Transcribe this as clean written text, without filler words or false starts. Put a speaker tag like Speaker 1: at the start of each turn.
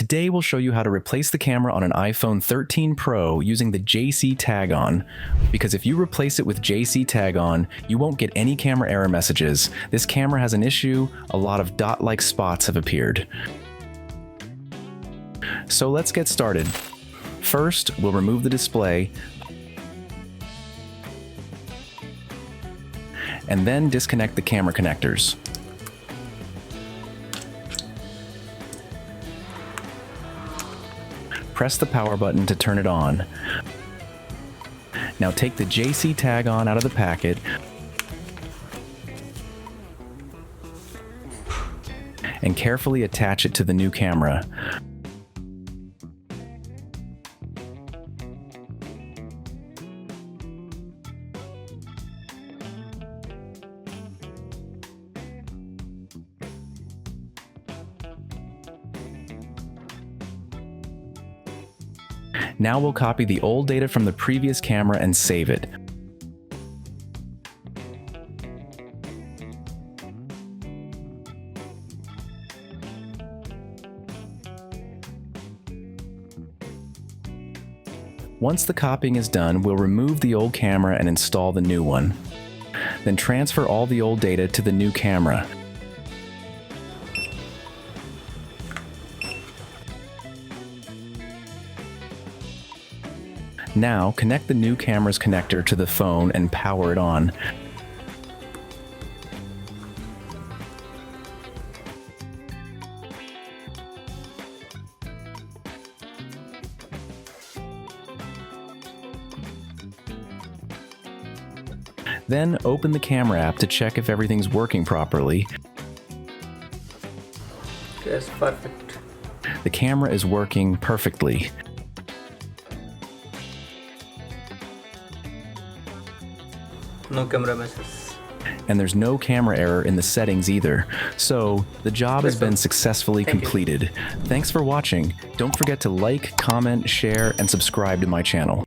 Speaker 1: Today we'll show you how to replace the camera on an iPhone 13 Pro using the JC tag on. Because if you replace it with JC tag on, you won't get any camera error messages. This camera has an issue, a lot of dot-like spots have appeared. So let's get started. First, we'll remove the display, and then disconnect the camera connectors. Press the power button to turn it on. Now take the JC tag on out of the packet and carefully attach it to the new camera. Now we'll copy the old data from the previous camera and save it. Once the copying is done, we'll remove the old camera and install the new one. Then transfer all the old data to the new camera. Now, connect the new camera's connector to the phone and power it on. Then open the camera app to check if everything's working properly.
Speaker 2: Yes, perfect.
Speaker 1: The camera is working perfectly.
Speaker 2: No camera messages.
Speaker 1: And there's no camera error in the settings either. So, the job has been successfully completed. Thanks for watching. Don't forget to like, comment, share, and subscribe to my channel.